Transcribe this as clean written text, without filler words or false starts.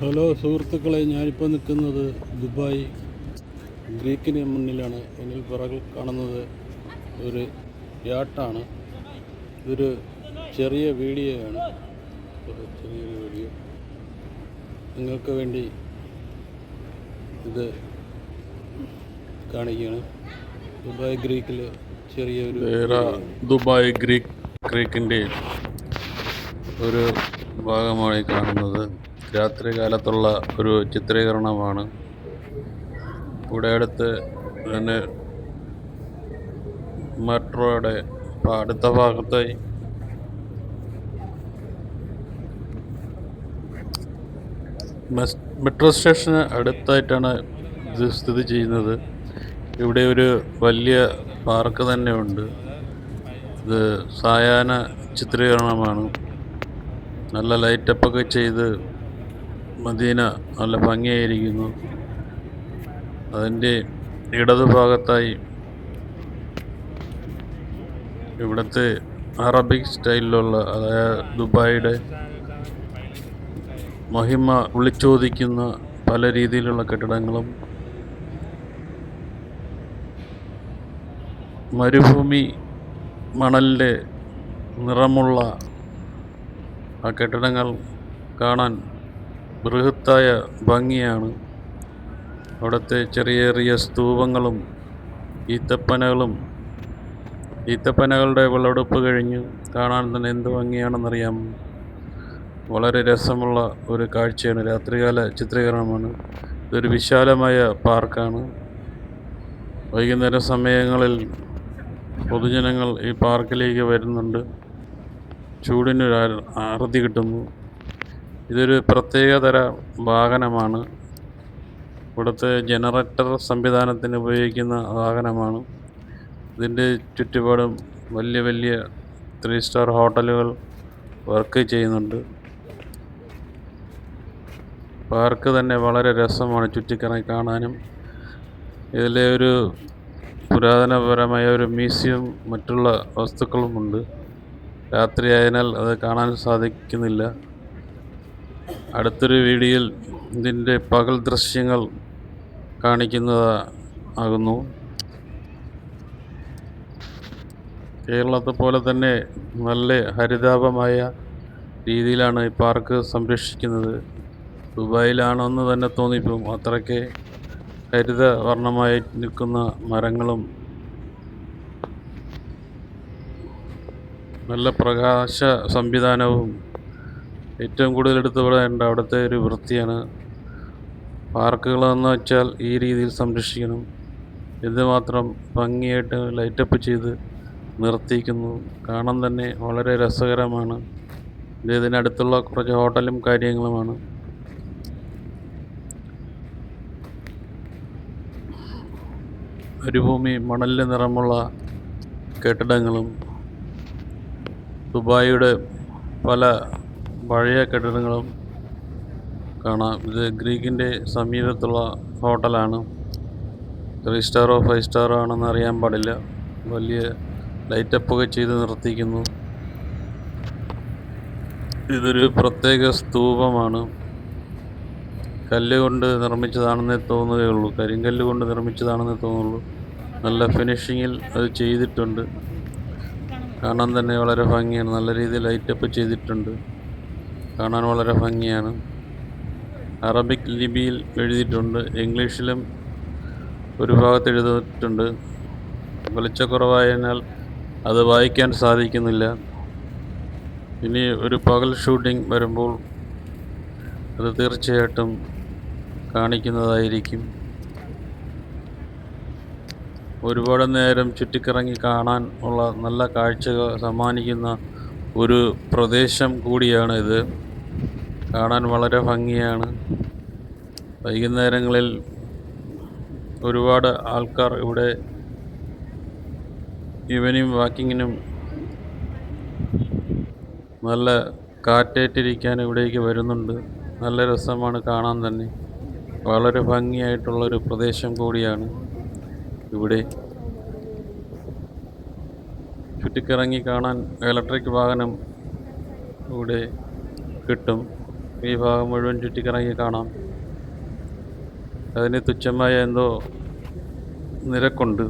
Hello സുഹൃത്തുക്കളെ, ഞാനിപ്പോൾ നിൽക്കുന്നത് ദുബായ് ഗ്രീക്കിന് മുന്നിലാണ്. എന്നിൽ പിറകിൽ കാണുന്നത് ഒരു യാട്ടാണ്. ഇതൊരു ചെറിയ വീഡിയോയാണ്. ചെറിയൊരു വീഡിയോ നിങ്ങൾക്ക് വേണ്ടി ഇത് കാണിക്കുകയാണ്. ദുബായ് ഗ്രീക്കിൽ ചെറിയൊരു ദുബായ് ഗ്രീക്കിൻ്റെ ഒരു ഭാഗമായി കാണുന്നത് രാത്രി കാലത്തുള്ള ഒരു ചിത്രീകരണമാണ്. ഇവിടെ അടുത്ത് തന്നെ മെട്രോയുടെ അടുത്ത ഭാഗത്തായി മെട്രോ സ്റ്റേഷന് അടുത്തായിട്ടാണ് ഇത് സ്ഥിതി ചെയ്യുന്നത്. ഇവിടെ ഒരു വലിയ പാർക്ക് തന്നെ ഉണ്ട്. ഇത് സായാഹ്ന ചിത്രീകരണമാണ്. നല്ല ലൈറ്റപ്പൊക്കെ ചെയ്ത് മദീന നല്ല ഭംഗിയായിരിക്കുന്നു. അതിൻ്റെ ഇടതുഭാഗത്തായി ഇവിടുത്തെ അറബിക് സ്റ്റൈലിലുള്ള, അതായത് ദുബായിയുടെ മഹിമ വിളിച്ചോദിക്കുന്ന പല രീതിയിലുള്ള കെട്ടിടങ്ങളും, മരുഭൂമി മണലിൻ്റെ നിറമുള്ള ആ കെട്ടിടങ്ങൾ കാണാൻ ബൃഹത്തായ ഭംഗിയാണ്. അവിടുത്തെ ചെറിയ ചെറിയ സ്തൂപങ്ങളും ഈത്തപ്പനകളുടെ വിളവെടുപ്പ് കഴിഞ്ഞ് കാണാൻ തന്നെ എന്ത് ഭംഗിയാണെന്നറിയാം. വളരെ രസമുള്ള ഒരു കാഴ്ചയാണ്. രാത്രികാല ചിത്രീകരണമാണ്. ഇതൊരു വിശാലമായ പാർക്കാണ്. വൈകുന്നേര സമയങ്ങളിൽ പൊതുജനങ്ങൾ ഈ പാർക്കിലേക്ക് വരുന്നുണ്ട്. ചൂടിനൊരു അറുതി കിട്ടുന്നു. ഇതൊരു പ്രത്യേകതര വാഹനമാണ്. ഇവിടുത്തെ ജനറേറ്റർ സംവിധാനത്തിന് ഉപയോഗിക്കുന്ന വാഹനമാണ്. ഇതിൻ്റെ ചുറ്റുപാടും വലിയ വലിയ 3 സ്റ്റാർ ഹോട്ടലുകൾ വർക്ക് ചെയ്യുന്നുണ്ട്. പാർക്ക് തന്നെ വളരെ രസമാണ് ചുറ്റിക്കറങ്ങി കാണാനും. ഇതിലെ ഒരു പുരാതനപരമായ ഒരു മ്യൂസിയം മറ്റുള്ള വസ്തുക്കളുമുണ്ട്. രാത്രി ആയതിനാൽ അത് കാണാൻ സാധിക്കുന്നില്ല. അടുത്തൊരു വീഡിയോയിൽ ഇതിൻ്റെ പകൽ ദൃശ്യങ്ങൾ കാണിക്കുന്നതാകുന്നു. കേരളത്തെ പോലെ തന്നെ നല്ല ഹരിതാപമായ രീതിയിലാണ് ഈ പാർക്ക് സംരക്ഷിക്കുന്നത്. ദുബായിലാണെന്ന് തന്നെ തോന്നിപ്പോകും. അത്രയ്ക്ക് ഹരിതവർണ്ണമായി നിൽക്കുന്ന മരങ്ങളും നല്ല പ്രകാശ സംവിധാനവും ഏറ്റവും കൂടുതൽ എടുത്തു പറയേണ്ട അവിടുത്തെ ഒരു വൃത്തിയാണ്. പാർക്കുകളെന്ന് വെച്ചാൽ ഈ രീതിയിൽ സംരക്ഷിക്കണം. എന്തുമാത്രം ഭംഗിയായിട്ട് ലൈറ്റപ്പ് ചെയ്ത് നിർത്തിയിരിക്കുന്നു. കാണാൻ തന്നെ വളരെ രസകരമാണ്. ഇതിനടുത്തുള്ള കുറച്ച് ഹോട്ടലും കാര്യങ്ങളുമാണ്. മരുഭൂമി മണലിൻ്റെ നിറമുള്ള കെട്ടിടങ്ങളും ദുബായിയുടെ പല പഴയ കെട്ടിടങ്ങളും കാണാം. ഇത് ഗ്രീക്കിൻ്റെ സമീപത്തുള്ള ഹോട്ടലാണ്. 3 സ്റ്റാറോ 5 സ്റ്റാറോ ആണെന്ന് അറിയാൻ പാടില്ല. വലിയ ലൈറ്റപ്പൊക്കെ ചെയ്ത് നിർത്തിക്കുന്നു. ഇതൊരു പ്രത്യേക സ്തൂപമാണ്. കല്ലുകൊണ്ട് നിർമ്മിച്ചതാണെന്നേ തോന്നുകയുള്ളൂ. കരിങ്കല്ല് കൊണ്ട് നിർമ്മിച്ചതാണെന്നേ തോന്നുള്ളൂ. നല്ല ഫിനിഷിങ്ങിൽ അത് ചെയ്തിട്ടുണ്ട്. കാണാൻ തന്നെ വളരെ ഭംഗിയാണ്. നല്ല രീതിയിൽ ലൈറ്റപ്പ് ചെയ്തിട്ടുണ്ട്. കാണാൻ വളരെ ഭംഗിയാണ്. അറബിക് ലിപിയിൽ എഴുതിയിട്ടുണ്ട്. ഇംഗ്ലീഷിലും ഒരു ഭാഗത്ത് എഴുതിയിട്ടുണ്ട്. വെളിച്ചക്കുറവായതിനാൽ അത് വായിക്കാൻ സാധിക്കുന്നില്ല. ഇനി ഒരു പകൽ ഷൂട്ടിംഗ് വരുമ്പോൾ അത് തീർച്ചയായിട്ടും കാണിക്കുന്നതായിരിക്കും. ഒരുപാട് നേരം ചുറ്റിക്കറങ്ങി കാണാൻ ഉള്ള നല്ല കാഴ്ചകൾ സമ്മാനിക്കുന്ന ഒരു പ്രദേശം കൂടിയാണ് ഇത്. കാണാൻ വളരെ ഭംഗിയാണ്. വൈകുന്നേരങ്ങളിൽ ഒരുപാട് ആൾക്കാർ ഇവിടെ ഈവനിങ് വാക്കിങ്ങിനും നല്ല കാറ്റേറ്റിരിക്കാൻ ഇവിടേക്ക് വരുന്നുണ്ട്. നല്ല രസമാണ് കാണാൻ തന്നെ. വളരെ ഭംഗിയായിട്ടുള്ളൊരു പ്രദേശം കൂടിയാണ് ഇവിടെ. ചുറ്റിക്കറങ്ങി കാണാൻ ഇലക്ട്രിക് വാഹനം ഇവിടെ കിട്ടും. ഈ ഭാഗം മുഴുവൻ ചുറ്റിക്കറങ്ങി കാണാം. അതിന് തുച്ഛമായ എന്തോ നിരക്കുണ്ട്.